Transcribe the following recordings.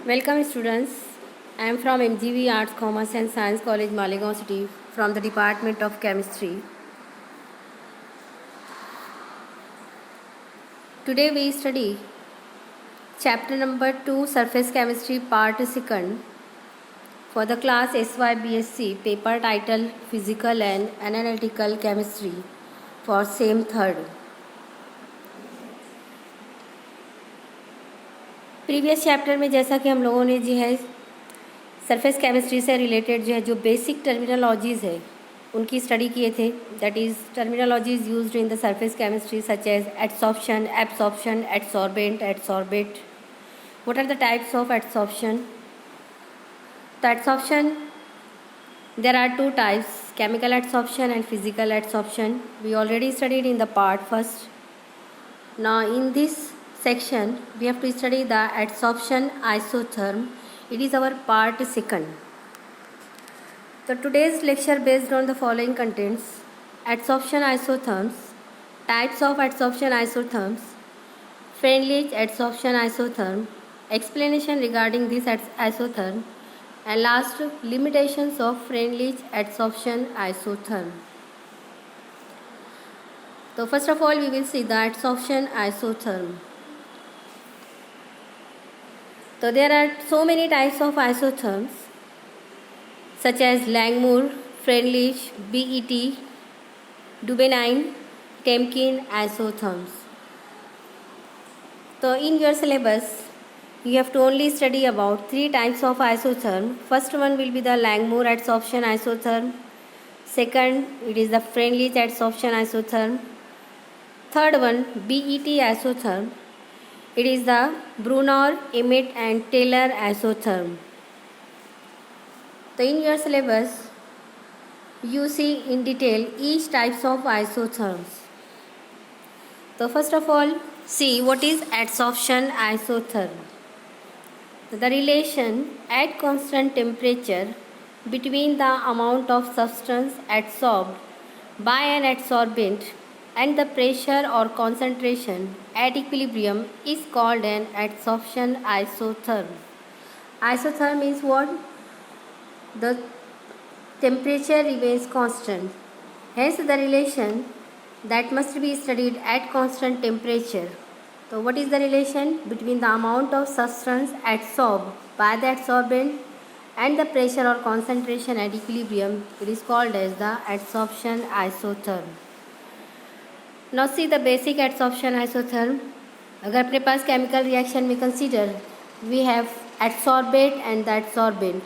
Welcome students. I am from MGV Arts, Commerce and Science College, Malegaon City from the Department of Chemistry. Today we study chapter number 2 Surface Chemistry part 2 for the class SYBSc, paper title Physical and Analytical Chemistry for same third. Previous chapter में जैसा कि हम लोगों ने जो है surface chemistry से related जो है जो बेसिक टर्मिनोलॉजीज़ है उनकी स्टडी किए थे. That is terminologies used in the surface chemistry such as adsorption, absorption, adsorbent, adsorbate. What are the types of adsorption? तो adsorption there are two types, chemical adsorption and physical adsorption. We already studied in the part first. Now in this section we have to study the adsorption isotherm. It is our part second. So today's lecture based on the following contents: adsorption isotherms, types of adsorption isotherms, Freundlich adsorption isotherm, explanation regarding this isotherm, and last limitations of Freundlich adsorption isotherm. So first of all we will see the adsorption isotherm. So there are so many types of isotherms such as Langmuir, Freundlich, BET, Dubonnet, Temkin isotherms. So in your syllabus you have to only study about 3 types of isotherm. First one will be the Langmuir adsorption isotherm. Second, it is the Freundlich adsorption isotherm. Third one, BET isotherm. It is the Brunner, Emmett and Taylor isotherm. So in your syllabus you see in detail each types of isotherms. So first of all see what is adsorption isotherm. The relation at constant temperature between the amount of substance adsorbed by an adsorbent and the pressure or concentration at equilibrium is called an adsorption isotherm. Isotherm means what? The temperature remains constant. Hence the relation that must be studied at constant temperature. So what is the relation between the amount of substance adsorbed by the adsorbent and the pressure or concentration at equilibrium? It is called as the adsorption isotherm. Now see the basic adsorption isotherm. अगर अपने पास chemical reaction में consider we have adsorbate and the adsorbent.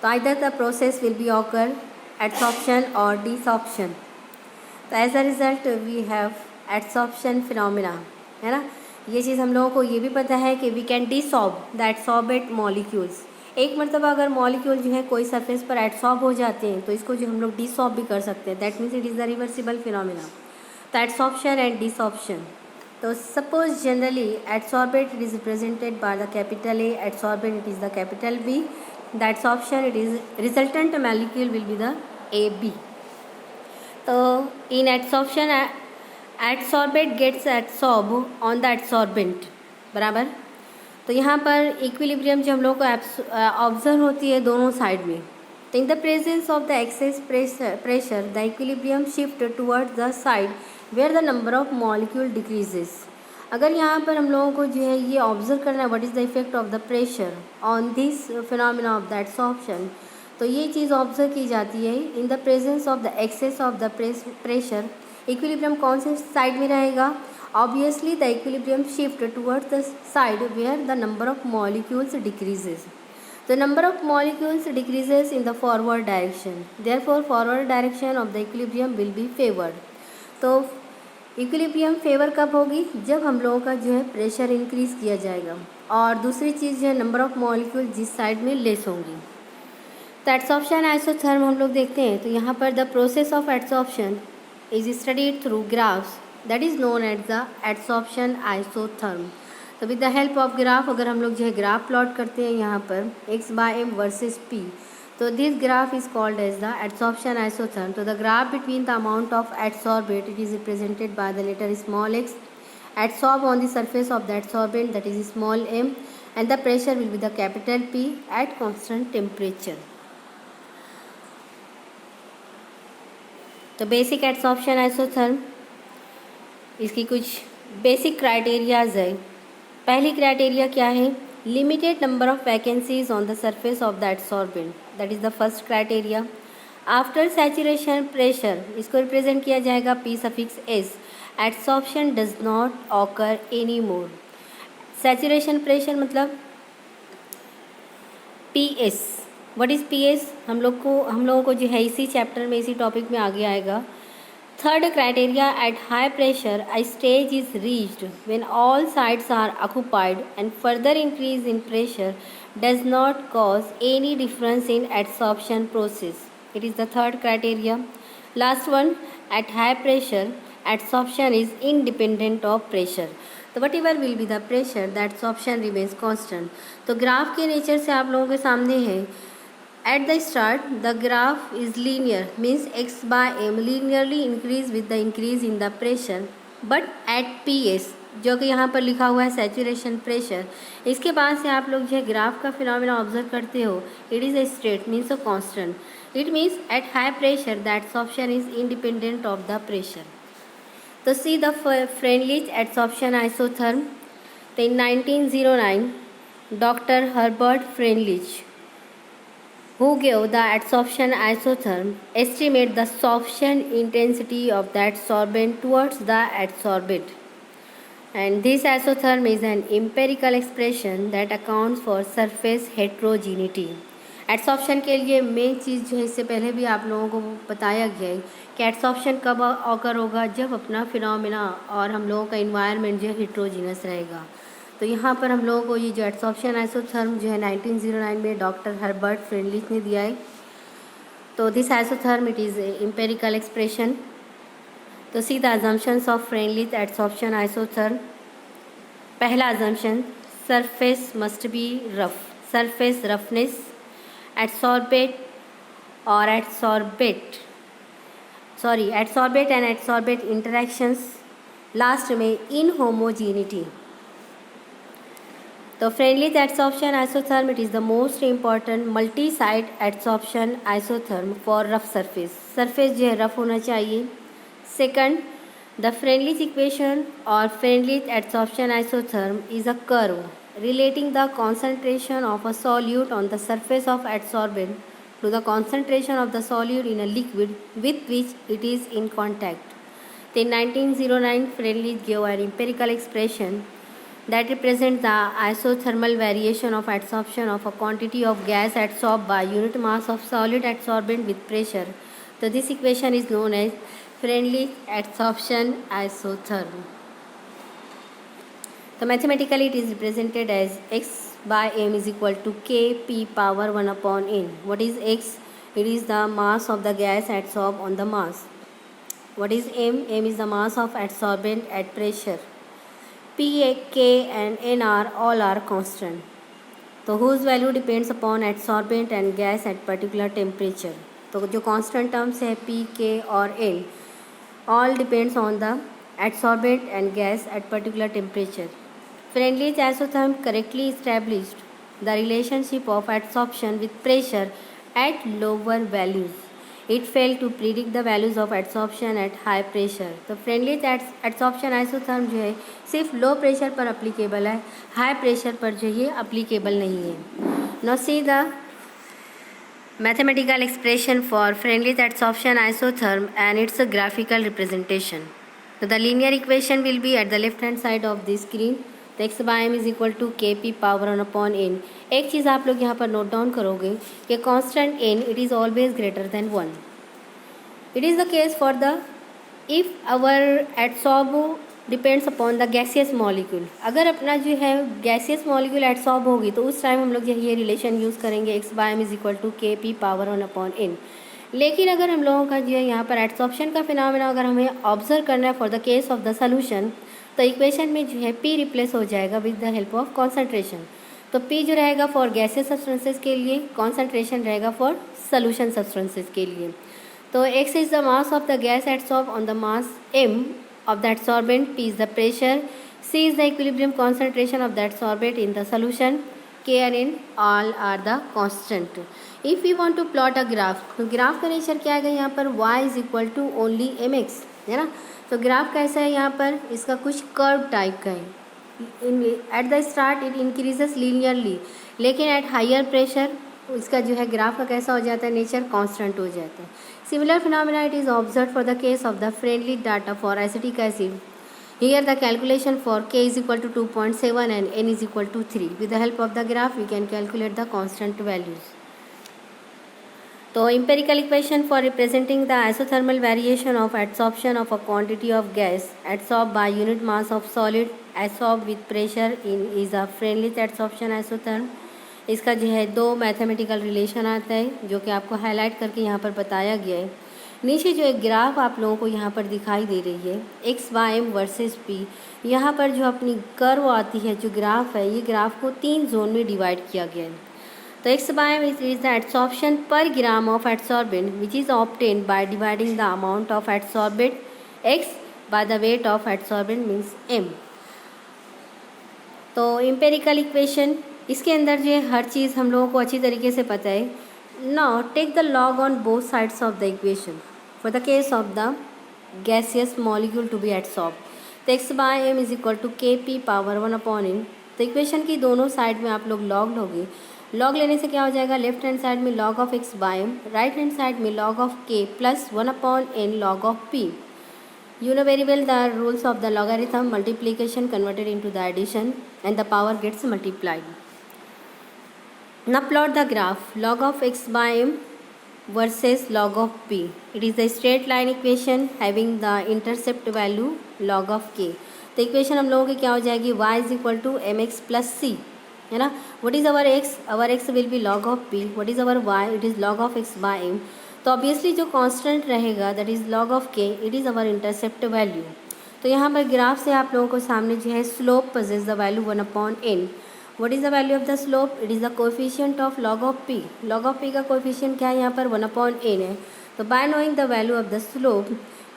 So either the process will be occur adsorption or desorption. So as a result we have adsorption phenomena, है ना. ये चीज़ हम लोगों को ये भी पता है कि we can desorb the adsorbate molecules. एक मरतबा अगर मॉलिक्यूल जो है कोई सरफेस पर एडसॉर्ब हो जाते हैं तो इसको जो हम लोग डिसॉर्ब भी कर सकते हैं. That means it is the reversible phenomena. तो एडसॉर्प्शन एंड डिसॉर्प्शन. तो suppose generally adsorbate it is represented by the capital A, adsorbate it is the capital B. The adsorption it is resultant molecule will be the A B. तो in adsorption adsorbate gets adsorb on the adsorbent. बराबर. तो यहाँ पर equilibrium जो हम लोग को observe होती है दोनों साइड में. तो in the presence of the excess pressure the equilibrium shift towards the side where the number of molecule decreases. अगर यहाँ पर हम लोगों को जो है ये ऑब्जर्व करना है what is the effect of the pressure on this phenomena of the adsorption. तो ये चीज़ ऑब्जर्व की जाती है in the presence of the excess of the pressure. Equilibrium कौन से साइड में रहेगा? Obviously the equilibrium shift towards the side where the number of molecules decreases. The number of molecules decreases in the forward direction. Therefore forward direction of the equilibrium will be favored. तो equilibrium favour कब होगी? जब हम लोगों का जो है pressure increase किया जाएगा और दूसरी चीज़ जो है नंबर ऑफ मॉलिक्यूल जिस साइड में लेस होंगी. तो एडसॉर्प्शन आइसोथर्म हम लोग देखते हैं. तो यहाँ पर the process of adsorption is studied through graphs that is known as the adsorption isotherm. तो with the help of graph अगर हम लोग जो है ग्राफ प्लॉट करते हैं यहाँ पर x by m versus p. तो this graph is called as the adsorption isotherm. तो the graph between the amount of adsorbate it is represented by the letter small x adsorb on the surface of the adsorbent that is small m and the pressure will be the capital P at constant temperature. तो basic adsorption isotherm, इसकी कुछ basic criterias है. पहली criteria क्या है? Limited number of vacancies on the surface of the adsorbent, that is the first criteria. After saturation pressure, इसको represent किया जाएगा P suffix S. Adsorption does not occur any more. Saturation pressure मतलब PS. What is PS? हम लोगों को जो है इसी चैप्टर में, इसी टॉपिक में आगे आएगा. Third criteria, eight high pressure a stage is reached when all sides are occupied and further increase in pressure does not cause any difference in adsorption process. It is the third criteria. Last one, at high pressure adsorption is independent of pressure. तो whatever will be the pressure, the adsorption remains constant. तो graph के nature से आप लोगों के सामने है. At the start, the graph is linear, means x by m linearly increase with the increase in the pressure. But at PS, जो कि यहाँ पर लिखा हुआ है सैचुरेशन प्रेशर, इसके बाद से आप लोग जो है ग्राफ का फिनोमेना ऑब्जर्व करते हो, it is a straight, means a constant. It means at high pressure the adsorption is independent of the pressure. तो see the Freundlich adsorption isotherm. तो in 1909 doctor Herbert Freundlich, who gave the adsorption isotherm, estimate the sorption intensity of the adsorbent towards the adsorbate. And this isotherm is an empirical expression that accounts for surface heterogeneity. Adsorption के लिए main चीज़ जो है, इससे पहले भी आप लोगों को बताया गया है कि एडसॉर्प्शन कब ऑकर होगा, जब अपना फिनोमेना और हम लोगों का इन्वायरमेंट जो है हिट्रोजीनस रहेगा. तो यहाँ पर हम लोगों को ये जो एडसॉर्प्शन आइसोथर्म जो है 1909 में डॉक्टर हर्बर्ट फ्रेंडलिच ने दिया है. तो this isotherm it is empirical expression. तो see the assumptions of Freundlich adsorption isotherm. पहला assumption, surface must be rough. Surface roughness, adsorbate and adsorbate interactions. Last में इनहोमोजीनिटी. तो Freundlich adsorption isotherm it is the most important multi side adsorption isotherm for rough surface. Surface जो है rough होना चाहिए. Second, the Freundlich equation और Freundlich adsorption isotherm is a curve relating the concentration of a solute on the surface of adsorbent to the concentration of the solute in a liquid with which it is in contact. In 1909, Freundlich gave an empirical expression that represents the isothermal variation of adsorption of a quantity of gas adsorbed by unit mass of solid adsorbent with pressure. So this equation is known as Freundlich adsorption isotherm. So mathematically it is represented as x by m is equal to k p power 1 upon n. What is x? It is the mass of the gas adsorbed on the mass. What is m? M is the mass of adsorbent at pressure. P, k and n are all are constant. So whose value depends upon adsorbent and gas at particular temperature. तो जो constant terms है p, k और l all depends on the adsorbent and gas at particular temperature. Freundlich isotherm correctly established the relationship of adsorption with pressure at lower values. It failed to predict the values of adsorption at high pressure. तो Freundlich adsorption isotherm जो है सिर्फ low pressure पर applicable है, high pressure पर जो है applicable नहीं है. Now see the mathematical expression for Freundlich adsorption isotherm and its graphical representation. So the linear equation will be at the left hand side of the screen. तो x by m is equal to K P power 1 upon n. एक चीज़ आप लोग यहाँ पर note down करोगे कि constant n it is always greater than 1. It is the case for the if our adsorb depends upon the gaseous molecule. अगर अपना जो है गैसियस मॉलिक्यूल एडसॉर्ब होगी तो उस टाइम हम लोग जो ये रिलेशन यूज़ करेंगे x by m is equal to K P power 1 upon n. लेकिन अगर हम लोगों का जो है यहाँ पर एडसॉर्प्शन का फिनोमेना अगर हमें ऑब्जर्व करना है for the case of the solution, तो इक्वेशन में जो है P रिप्लेस हो जाएगा with the help of concentration. तो P जो रहेगा फॉर गैसियस सब्सटेंसेस के लिए, कॉन्सेंट्रेशन रहेगा फॉर सोल्यूशन सब्सटेंसेस के लिए. तो x is the mass of the gas adsorb on the mass m of the adsorbent, P is the pressure, C is the equilibrium concentration of that sorbate in the solution. K and N all are the constant. If we want to plot a graph, तो graph का nature क्या है यहाँ पर y is equal to only mx है ना. तो graph कैसा है यहाँ पर, इसका कुछ कर्व टाइप का है. At the start it increases linearly, लेकिन एट हायर प्रेशर इसका जो है ग्राफ का कैसा हो जाता है, नेचर कांस्टेंट हो जाता है. Similar phenomena it is observe for the case of the friendly data for acetic acid. Here the calculation for K is equal to 2.7 and N is equal to 3. With the help of the graph we can calculate the constant values. तो empirical equation for representing the isothermal variation of adsorption of a quantity of gas adsorbed by unit mass of solid adsorbed with pressure in is a Freundlich adsorption isotherm. इसका जो है दो mathematical relation आता है जो कि आपको highlight करके यहाँ पर बताया गया है. नीचे जो एक ग्राफ आप लोगों को यहाँ पर दिखाई दे रही है X by M versus P, यहाँ पर जो अपनी कर्व आती है, जो ग्राफ है, ये ग्राफ को 3 जोन में डिवाइड किया गया है. तो x by m is the adsorption per gram of adsorbent which is obtained by dividing the amount of adsorbent x by the weight of adsorbent means m. तो empirical equation इसके अंदर जो है हर चीज़ हम लोगों को अच्छी तरीके से पता है. Now take the log on both sides of the equation for the case of the gaseous molecule to be adsorbed. तो x by m is equal to kp power 1 upon n. तो इक्वेशन की दोनों side में आप लोग log लोगे. Log लेने से क्या हो जाएगा, लेफ्ट हैंड साइड में log of x by m, right hand side में log of k plus 1 upon n log of p. You know very well the rules of the logarithm, multiplication converted into the addition and the power gets multiplied. Now plot the graph log of x by m versus log of p. It is the straight line equation having the intercept value log of k. तो equation हम लोगों की क्या हो जाएगी, y is equal to mx plus c है ना. What is our x? Our x will be log of p. What is our y? It is log of x by m. तो ऑब्वियसली जो कांस्टेंट रहेगा that is log of k. It is our intercept value. तो यहाँ पर graph से आप लोगों को सामने जो है slope possess the value 1 upon n. What is the value of the slope? It is the coefficient of log of p. Log of p का coefficient क्या है यहाँ पर 1 upon n है. तो by knowing the value of the slope,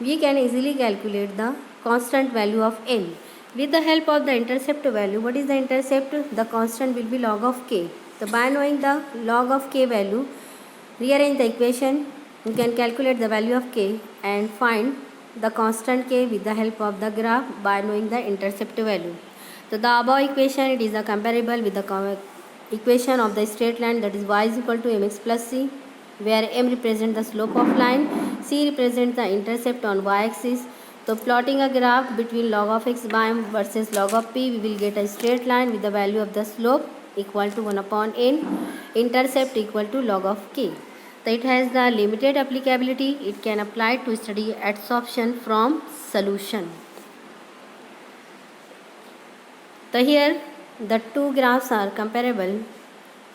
we can easily calculate the constant value of n. With the help of the intercept value, what is the intercept? The constant will be log of k. So by knowing the log of k value, rearrange the equation. You can calculate the value of k and find the constant k with the help of the graph by knowing the intercept value. So the above equation it is a comparable with the equation of the straight line, that is y is equal to mx plus c, where m represents the slope of line, c represents the intercept on y-axis. So plotting a graph between log of x by m versus log of p, we will get a straight line with the value of the slope equal to 1 upon n, intercept equal to log of k. So it has the limited applicability. It can apply to study adsorption from solution. So here the two graphs are comparable.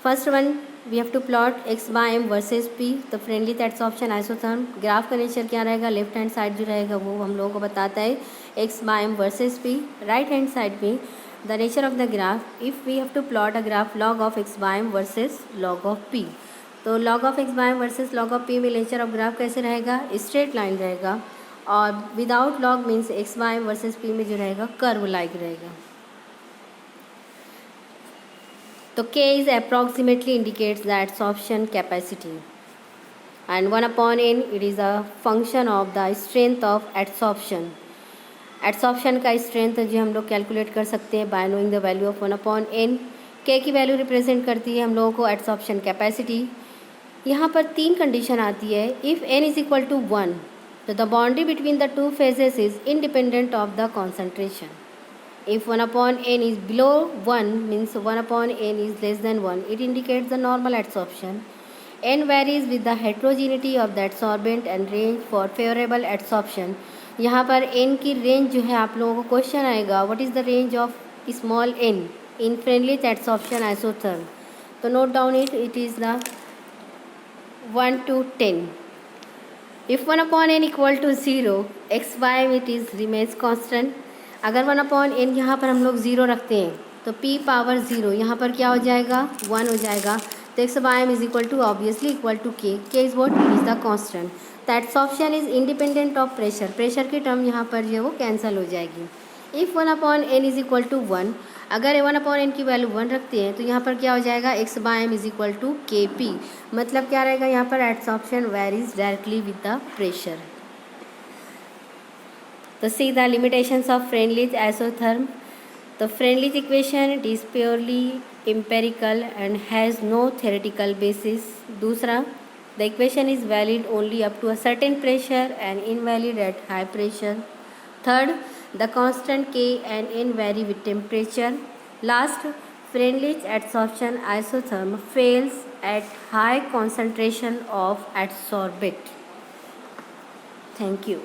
First one we have to plot x by m versus p. तो friendly adsorption isotherm graph का nature क्या रहेगा, left hand side जो रहेगा वो हम लोगों को बताता है x by m versus p. Right hand side में the nature of the graph, if we have to plot a graph log of x by m versus log of p. तो log of x by m versus log of p में nature of graph कैसे रहेगा, straight line रहेगा, और without log means x by m versus p में जो रहेगा curve like रहेगा. तो k is approximately indicates the adsorption capacity and 1 upon n it is a function of the strength of adsorption. adsorption का strength जो हम लोग calculate कर सकते हैं by knowing the value of 1 upon n. k की वैल्यू रिप्रेजेंट करती है हम लोगों को adsorption capacity. यहाँ पर 3 कंडीशन आती है. if n is equal to 1 तो the boundary between the two phases is independent of the concentration. If 1 upon n is below 1 means 1 upon n is less than 1, it indicates the normal adsorption. n varies with the heterogeneity of the adsorbent and range for favorable adsorption. यहाँ पर n की range जो है आप लोगों को question आएगा, what is the range of small n in friendly adsorption isotherm. तो note down it is the 1 to 10. If 1 upon n equal to 0, x by it is remains constant. अगर 1 upon n यहाँ पर हम लोग 0 रखते हैं तो p पावर 0 यहाँ पर क्या हो जाएगा, 1 हो जाएगा. तो x by m is equal to obviously equal to k. k is what, is the constant. तो adsorption is independent of pressure. Pressure की टर्म यहाँ पर जो है वो कैंसिल हो जाएगी. If 1/n is equal to 1, अगर 1/n की वैल्यू 1 रखते हैं तो यहाँ पर क्या हो जाएगा, x/m is equal to kp। मतलब क्या रहेगा यहाँ पर, adsorption varies directly with the pressure. तो see the limitations of Freundlich's isotherm. The Freundlich equation, it is purely empirical and has no theoretical basis. दूसरा, the equation is valid only up to a certain pressure and invalid at high pressure. Third, the constant K and N vary with temperature. Last, Freundlich adsorption isotherm fails at high concentration of adsorbate. Thank you.